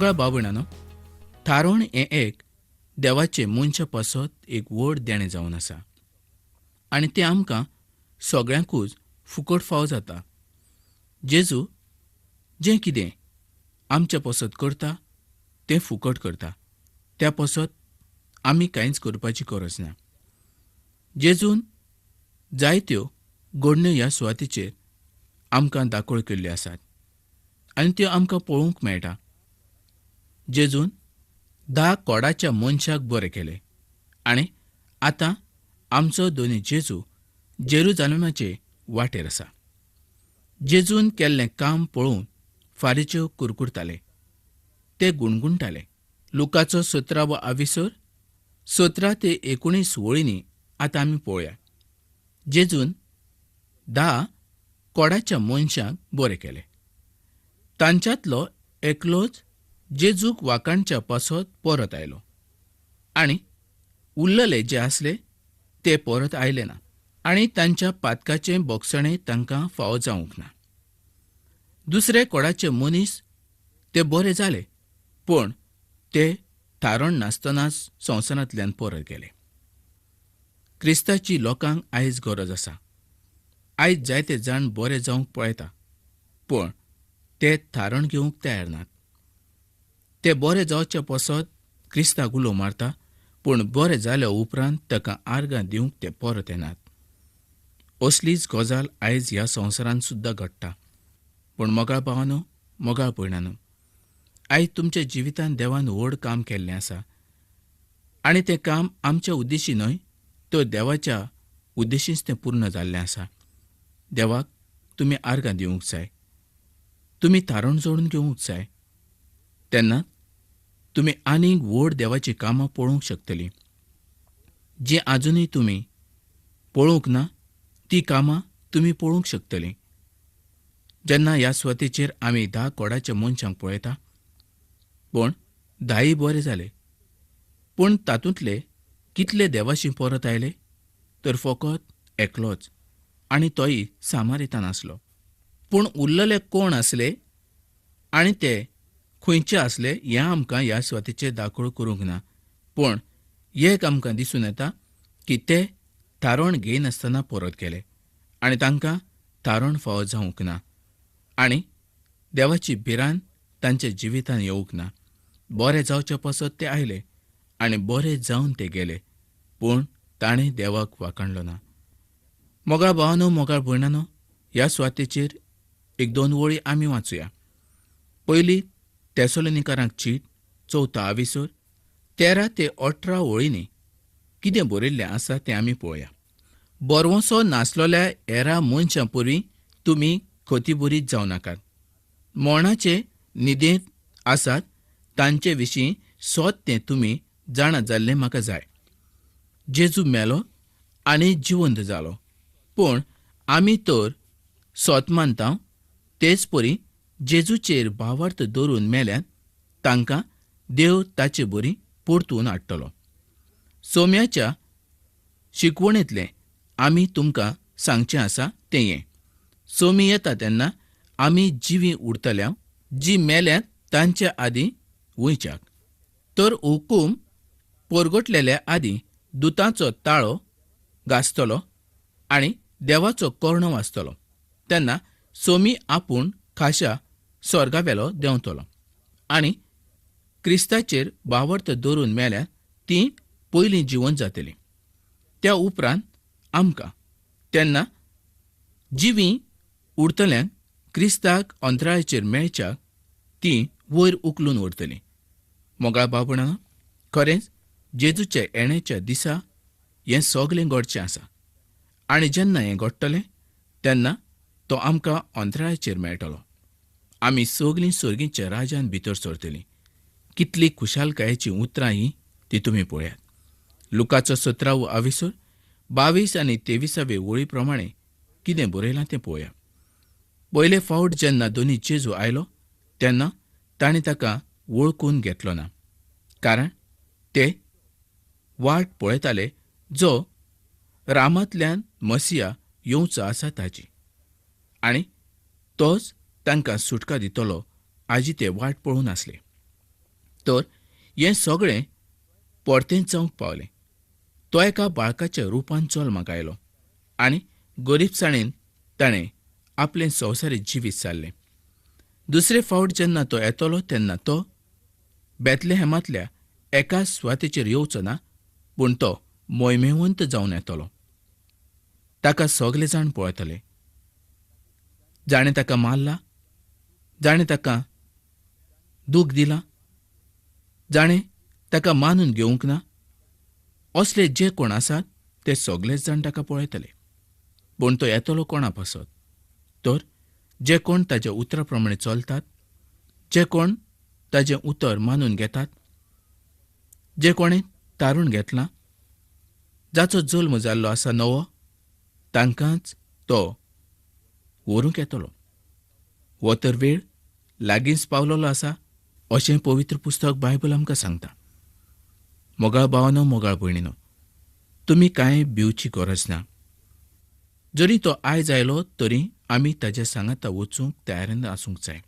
मोगळा बाबणानो, थारोण हें एक देवाचे मनशा पासत एक व्हड देणें जावन आसा आनी तें आमकां सगळ्यांकूच फुकट फावो जाता. जेजू जें कितें आमच्या पासत करता तें फुकट करता. त्या पासत आमी कांयच करपाची गरज ना. जेजून जायत्यो घडण्यो ह्या सुवातेचेर आमकां दाखोळ केल्ल्यो आसात आनी त्यो आमकां पळोवंक मेळटा. जेजून 10 कोडाच्या मनशाक बरें केलें आनी आतां आमचो दोनी जेजू जेरुजालेमाचे वाटेर आसा. जेजून केल्लें काम पळोवन फारीच्यो कुरकुरताले, ते गुणगुणटाले. लुकाचो 17वा अविसर 17 ते 19 वळींनी आतां आमी पळोवया. जेजून 10 कोडाच्या मनशांक बरें केलें. तांच्यांतलो एकलोच जेजूक वाकाणच्या पासत परत आयलो आनी उरलेले जे आसले ते परत आयले ना आनी तांच्या पातकाचें बोगसणें तांकां फावो जावंक ना. दुसरे कोडाचे मनीस ते बरे जाले, पूण ते थारोण नासतनाच संवसारांतल्यान परत गेले. क्रिस्ताची लोकांक आयज गरज आसा. आयज जायते जाण बरे जावंक पळयता, पूण ते थारण घेवंक तयार नात. ते बरे जावचे पासत क्रिस्ताक उलो मारता, पूण बरे जाल्या उपरांत ताका आर्गां दिवंक ते परत येनात. असलीच गजाल आयज ह्या संवसारांत सुद्दां घडटा. पूण मोगाळ भावानो, मोगाळ भयणानो, आयज तुमच्या जिवितांत देवान व्हड काम केल्लें आसा आनी तें काम आमच्या उद्देशी न्हय, तर देवाच्या उद्देशींच तें पूर्ण जाल्लें आसा. देवाक तुमी आर्गां दिवंक जाय, तुमी थारण जोडून घेवंक जाय. तेन्ना तुमी आनीक व्हड देवाची कामां पळोवंक शकतलीं. जी आजुनूय तुमी पळोवंक ना ती कामां तुमी पळोवंक शकतलीं. जेन्ना ह्या सुवातेचेर आमी 10 कोडाच्या मनशांक पळयता, पूण 10 बरे जाले, पूण तातूंतले कितले देवाशी परत आयले, तर फकत एकलोच, आनी तोय सामारितान आसलो. पूण उरलेले कोण आसले आनी ते खंयचे आसले हें आमकां ह्या सुवातेचेर दाखोळ करूंक ना. पूण एक आमकां दिसून येता की ते थारण घेयनासतना परत गेले आनी तांकां थारण फावो जावंक ना आनी देवाची भिरांत तांच्या जिवितांत येवंक ना. बरे जावचे पासत ते आयले आनी बरे जावन ते गेले, पूण ताणें देवाक वाखाणलो ना. मोगाळ भावानो, मोगाळ भयणानो, ह्या सुवातेचेर 1-2 वळी आमी वाचूया. पयली तेसलोनिकारांक चीट 4 अविसर 13 ते 18 वळींनी कितें बरयल्लें आसा तें आमी पळोवया. बरवंसो नासलोल्या हेरा मनशां परी तुमी खोतीबुरीत जावं नाकात. मोणाचे न्हिदेंत आसात तांचे विशीं सोत तें तुमी जाणा जाल्लें म्हाका जाय. जेजू मेलो आनी जिवंत जालो, पूण आमी तर सोत मानता तेच परी जेजूचेर भावार्थ दवरून मेल्यात तांकां देव ताचे बरी परतून हाडटलो. सोम्याच्या शिकवणेंतलें आमी तुमकां सांगचें आसा तें हें: सोमी येता तेन्ना आमी जिवीं उरतल्या, जीं मेल्यांत तांच्या आदीं वयच्याक. तर हुकूम परगटलेल्या आदीं दुतांचो ताळो घासतलो आनी देवाचो कर्णो वाजतलो. तेन्ना सोमी आपूण खाशा स्वर्गावेलो देंवतलो आनी क्रिस्ताचेर भावार्थ दवरून मेल्यात तीं पयलीं जिवंत जातलीं. त्या उपरांत आमकां तेन्ना जिवीं उरतल्यांक क्रिस्ताक अंतराळाचेर मेळच्याक तीं वयर उखलून व्हरतलीं. मोगाळ भावणां, खरेंच जेजूच्या येण्याच्या दिसा हें सगलें घडचें आसा आनी जेन्ना हें घडटलें तेन्ना तो आमकां अंतराळाचेर मेळटलो. आमी सगलीं सर्गीच्या राज्यान भितर सरतलीं. कितली खुशालकायेची उतरां ही ती तुमी पळयात. लुकाचो 17वो अविसर 22 आनी 23 वळी प्रमाणें कितें बरयलां तें पळोवया. पयले फावट जेन्ना दोनी जेजू आयलो तेन्ना ताणें ताका वळखून घेतलो ना, कारण ते वाट पळयताले जो रामांतल्यान मसिया येवचो आसा ताची, आनी तोच तांकां सुटका दितलो हाजी ते वाट पळोवन आसले. तर हें सगळें परतेंच जावंक पावलें. तो एका बाळकाच्या रुपान जल्माक आयलो आनी गरीबसाणेन ताणें आपलें संवसारी जिवीत सारलें. दुसरे फावट जेन्ना तो येतलो तेन्ना तो बेतलेहेमांतल्या एका सुवातेचेर येवचो ना, पूण तो मोहिमेवंत जावन येतलो. ताका सगळे जाण पळयतले. जाणें ताका मारला, जाणें ताका दूख दिलां, जाणें ताका मानून घेवंक ना, असले जे कोण आसात ते सगळेच जाण ताका पळयतले. पूण तो येतलो कोणा पासत? तर जे कोण ताच्या उतरा प्रमाणे चलतात, जे कोण ताजें उतर मानून घेतात, जे कोणें तारून घेतलां, जाचो जल्म जाल्लो आसा नवो, तांकांच तो व्हरूंक येतलो. हो तर वेळ लागींच पावलेलो आसा अशें पवित्र पुस्तक बायबल आमकां सांगता. मोगाळ भावानो, मोगाळ भयणीनो, तुमी कांय भिवची गरज ना. जरी तो आयज आयलो तरी आमी ताच्या सांगाता वचूंक तयारेन आसूंक जाय.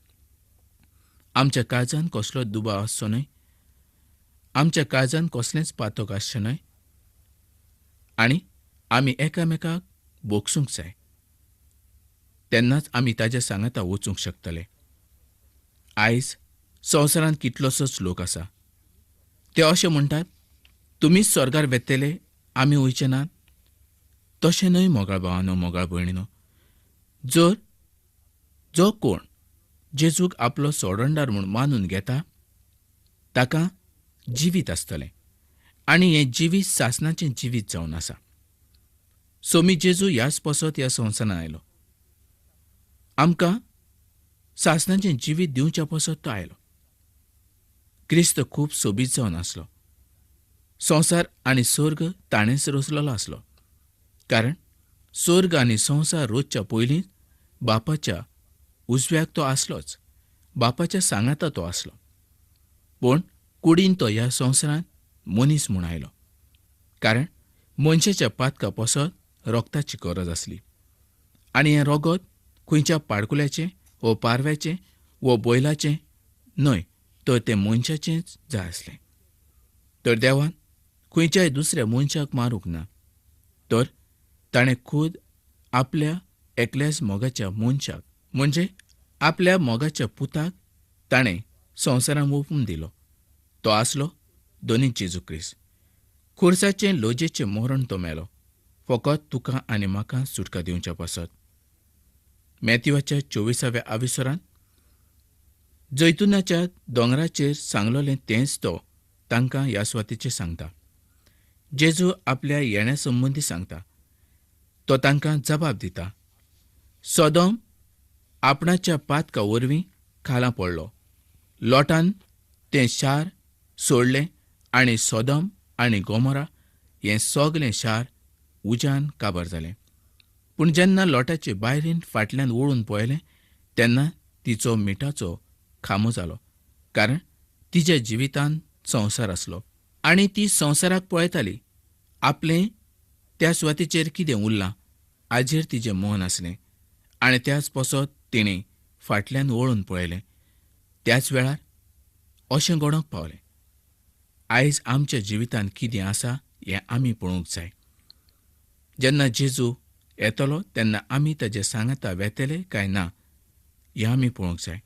आमच्या काळजान कसलो दुबाव आसचो न्हय, आमच्या काळजान कसलेंच पातक आसचें न्हय, आनी आमी एकामेकाक बोगसूंक जाय. तेन्नाच आमी ताच्या सांगाता वचूंक शकतले. आयज संवसारांत कितलोसोच लोक आसा, ते अशें म्हणटात, तुमीच स्वर्गार वेतले, आमी वयचे नात. तशें न्हय मोगाळ भावानो, मोगाळ भयणीनो. जो कोण जेजूक आपलो सोडणदार म्हूण मानून घेता, ताका जिवीत आसतलें, आनी हें जिवीत सासणाचें जिवीत जावन आसा. सोमी जेजू ह्याच पासत ह्या संवसारांत आयलो. आमकां सासणाचें जिवीत दिवच्या पासत तो आयलो. क्रिस्त खूब सोबीत जावन आसलो. संवसार आनी स्वर्ग ताणेंच रचलेलो आसलो, कारण स्वर्ग आनी संवसार रोजच्या पयलीं बापाच्या उजव्याक तो आसलोच, बापाच्या सांगाता तो आसलो. पूण कुडीन तो ह्या संवसारांत मनीस म्हूण आयलो, कारण मनशाच्या पातका पासत रोगताची गरज आसली. आनी हें रोगत खंयच्या पाडकुल्याचें वो पारव्याचें वो बैलाचें न्हय, तर तें मनशाचेंच जाय आसलें. तर देवान खंयच्याय दुसऱ्या मनशाक मारूंक ना, तर ताणें खूद आपल्या एकल्याच मोगाच्या मनशाक, म्हणजे आपल्या मोगाच्या पुताक ताणें संवसारांत ओपून दिलो. तो आसलो दोनी जेजू क्रिस्त. खुर्साचें लोजेचें मरण तो मेलो, फकत तुका आनी म्हाका सुटका दिवच्या पासत. मॅथ्यूच्या 24व्या आविसरांत जैतुनाच्या दोंगराचेर सांगलोलें तेंच तो तांकां ह्या सुवातेचेर सांगता. जेजू आपल्या येण्या संबंदी सांगता. तो तांकां जबाब दिता. सोदोम आपणाच्या पातका वरवीं खाला पडलो. लोटान तें शार सोडलें आनी सोदोम आनी गोमोरा हें सगलें शार उज्यान काबार जालें. पूण जेन्ना लोटाचे बायलेन फाटल्यान वळून पळयलें तेन्ना तिचो मिठाचो खामो जालो, कारण तिच्या जिवितांत संवसार आसलो आनी ती संवसाराक पळयताली. आपलें त्या सुवातेचेर कितें उरलां हाजेर तिचें मन आसलें, आनी त्याच पासत तिणें फाटल्यान वळून पळयलें. त्याच वेळार अशें घडोवंक पावलें. आयज आमच्या जिवितांत कितें आसा हें आमी पळोवंक जाय. जेन्ना जेजू येतलो तेन्ना आमी ताचे सांगाता वेतले काय ना हें आमी पळोवंक जाय.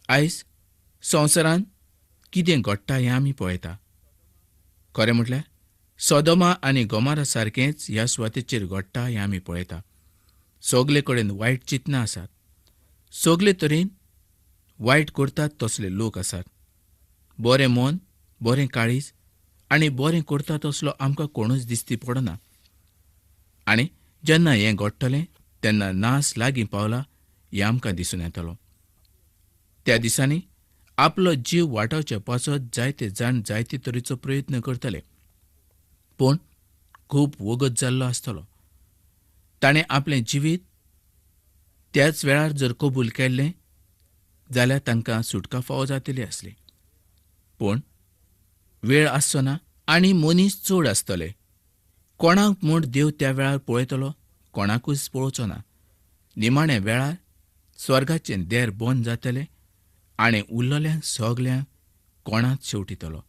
आयज संवसारांत कितें घडटा हें आमी पळयता. खरें म्हटल्यार सोदोमा आनी गोमारा सारकेंच ह्या सुवातेचेर घडटा हें आमी पळयता. सगले कडेन वायट चिंतनां आसात. सगले तरेन वायट करतात तसले लोक आसात. बरें मन, बरें काळीज आनी बरें करता तसलो आमकां कोणूच दिसती पडना. आनी जेन्ना हें घडटलें तेन्ना नास लागीं पावला हें आमकां दिसून येतलो. त्या दिसांनी आपलो जीव वाटावच्या पासत जायते जाण जायते तरेचो प्रयत्न करतले, पूण खूब वगत जाल्लो आसतलो. ताणें आपलें जिवीत त्याच वेळार जर कबूल केल्लें जाल्यार तांकां सुटका फावो जातली आसली. पूण वेळ आसचो ना आनी मनीस चड आसतले. कोणाक म्हूण देव त्या वेळार पळयतलो, कोणाकूच पळोवचो ना. निमाण्या वेळार स्वर्गाचें देर बंद जातलें आनी उरलेल्यांक सगल्यांक कोणाच शेवटितलो.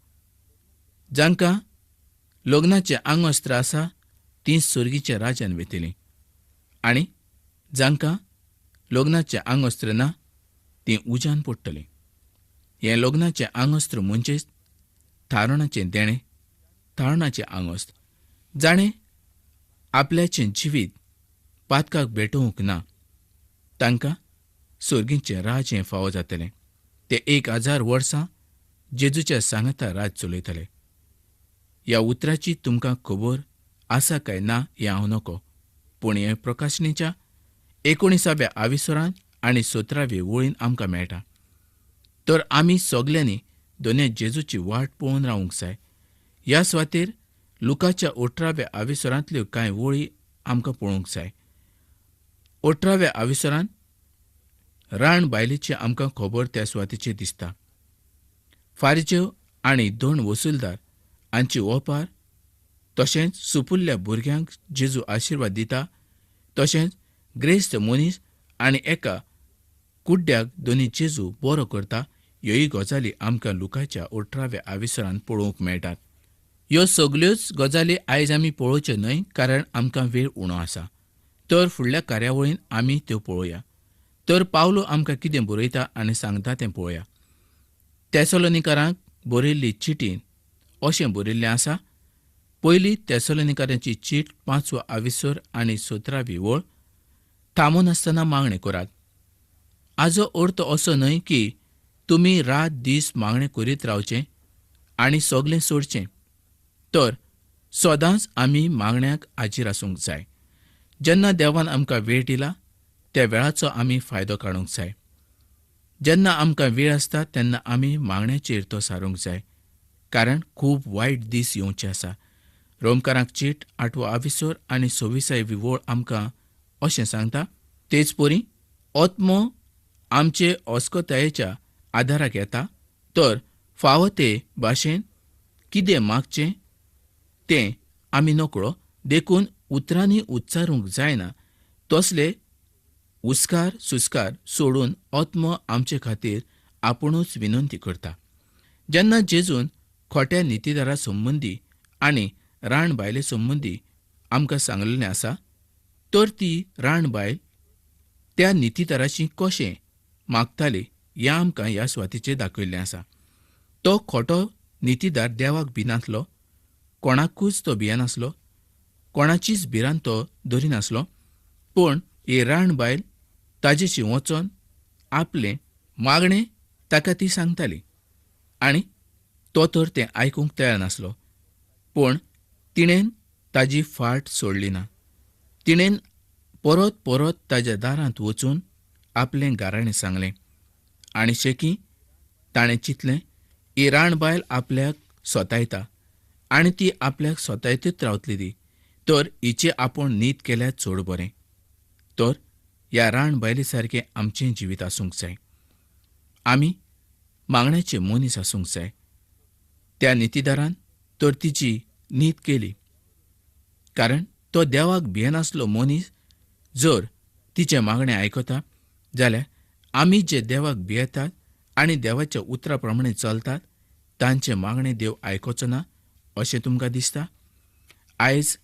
जांकां लग्नाचें आंगवस्त्र आसा तीं सुर्गीच्या राज्यान वेतलीं, आनी जांकां लग्नाचें आंगवस्त्र ना तीं उज्यान पडटलीं. हें लग्नाचें आंगवस्त्र म्हणजेच थारणाचें देणें, थारणाचें आंगवस्त्र. जाणें आपल्याचें जिवीत पातकाक भेटोवंक ना तांकां सुर्गीचें राज हें फावो जातलें. ते 1000 वर्सां जेजूच्या सांगाता राज चलयतले. ह्या उतराची तुमकां खबर आसा काय ना हें हांव नको, पूण हें प्रकाशणेच्या 19व्या आविसरांत आनी 17वे वळीन आमकां मेळटा. तर आमी सगल्यांनी दोनूय जेजूची वाट पळोवन रावूंक जाय. ह्या सुवातेर लुकाच्या 18व्या आविसरांतल्यो कांय वळी आमकां पळोवंक जाय. 18व्या आविसरांत राण बायलेची आमकां खबर त्या सुवातेचेर दिसता. फारिजेव आनी 2 वसूलदार हांची ओपार, तशेंच सुपुल्ल्या भुरग्यांक जेजू आशिर्वाद दिता, तशेंच ग्रेस्त मनीस आनी एका कुड्ड्याक दोनी जेजू बरो करता. ह्योय गजाली आमकां लुकाच्या 18व्या आविसरांत पळोवंक मेळटात. ह्यो सगल्योच गजाली आयज आमी पळोवच्यो न्हय, कारण आमकां वेळ उणो आसा. तर फुडल्या कार्यावळीन आमी त्यो पळोवया. तर पावलो आमकां कितें बरयता आनी सांगता तें पळोवया. तेसलोनिकारांक बरयल्ली चिटीन अशें बरयल्लें आसा. पयली तेसलोनिकारांची चीट 5वो आविसर आनी 17वी वळ. थांबून आसतना मागणें करात. हाजो अर्थ असो न्हय की तुमी रात दीस मागणें करीत रावचें आनी सगलें सोडचें. तर सदांच आमी मागण्याक हाजीर आसूंक जाय. जेन्ना देवान आमकां वेळ दिला त्या वेळाचो आमी फायदो काडूंक जाय. जेन्ना आमकां वेळ आसता तेन्ना आमी मागण्याचेर तो सारूंक जाय, कारण खूब वायट दीस येवचे आसा. रोमकारांक चीट 8वो आविसर आनी 26वी वळ आमकां अशें सांगता. तेच परी आत्मो आमचे अस्कोतायेच्या आदाराक येता. तर फावो ते भाशेन कितें मागचें तें आमी नकळो देखून उतरांनी उच्चारूंक जायना तसले हुस्कार सुस्कार सोडून आत्मो आमचे खातीर आपुणूच विनंती करता. जेन्ना जेजून खोट्या नितीदारा संबंदी आनी राण बायले संबंदी आमकां सांगलेलें आसा, तर ती राण बायल त्या नितीदाराची कशें मागताली हें आमकां ह्या सुवातेचेर दाखयिल्लें आसा. तो खोटो नितीदार देवाक भिनासलो, कोणाकूच तो भियेनासलो, कोणाचीच भिरांत तो धरिनासलो. पूण ही राण बायल ताजेशी वचोन आपलें मागणें ताका ती सांगताली आनी तो तर तें आयकूंक तयार नासलो. पूण तिणेन ताजी फाट सोडली ना. तिणेन परत परत ताज्या दारांत वचून आपलें गाराणें सांगलें आनी शेकी ताणें चिंतलें ही राण बायल आपल्याक सोतायता आनी ती आपल्याक सोतायतच रावतली ती, तर हिचें आपूण नीत केल्यार चड बरें. तर ह्या राण बायले सारकें आमचें जिवीत आसूंक जाय. आमी मागण्याचे मनीस आसूंक जाय. त्या नितीदारान तर तिची नीत केली, कारण तो देवाक भियेनासलो मनीस जर तिचें मागणें आयकता जाल्यार आमी जे देवाक भियेतात आनी देवाच्या उतरा प्रमाणे चलतात तांचें मागणें देव आयकोचो ना अशें तुमकां दिसता? आयज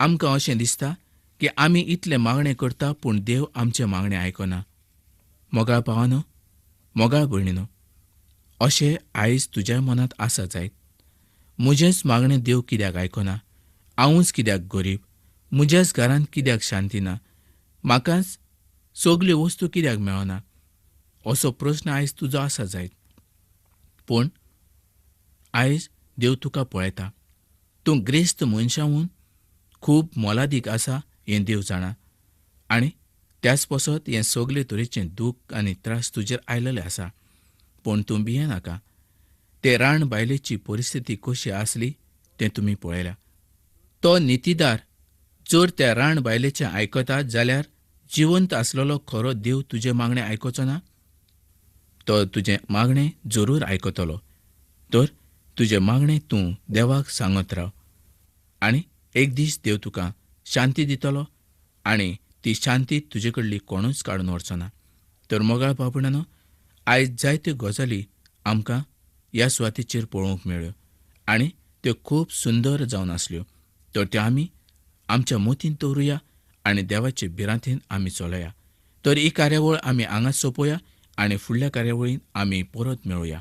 आमकां अशें दिसता की आमी इतलें मागणें करता पूण देव आमचें मागणें आयकना. मोगाळ भावानो, मोगाळ भयणीनो, अशें आयज तुज्या मनांत आसा जायत. म्हजेंच मागणें देव कित्याक आयकना? हांवूच कित्याक गरीब? म्हज्याच घरांत कित्याक शांती ना? म्हाकाच सगल्यो वस्तू कित्याक मेळना? असो प्रस्न आयज तुजो आसा जायत. पूण आयज देव तुका पळयता. तूं ग्रेस्त मनशाहून खूब मोलादीक आसा हें देव जाणा आनी त्याच पसत हें सगले तरेचें दूख आनी त्रास तुजेर आयलेले आसा. पूण तूं भियेनाका. ते राण बायलेची परिस्थिती कशी आसली तें तुमी पळयलां. तो नितीदार जर त्या राण बायलेचें आयकता जाल्यार जिवंत आसलेलो खरो देव तुजें मागणें आयकोचो ना? तो तुजें मागणें जरूर आयकतलो. तर तुजें मागणें तूं देवाक सांगत राव आनी एक दीस देव तुका शांती दितलो आनी ती शांती तुजे कडली कोणूच काडून व्हरचो ना. तर मोगाळ भावपणानो, आयज जायत्यो गजाली आमकां ह्या सुवातेचेर पळोवंक मेळ्यो आनी त्यो खूब सुंदर जावन आसल्यो. तर त्यो आमी आमच्या मोतीन दवरुया आनी देवाचे भिरांतेन आमी चलया. तर ही कार्यावळ आमी हांगाच सोंपोवया आनी फुडल्या कार्यावळीन आमी परत मेळुया.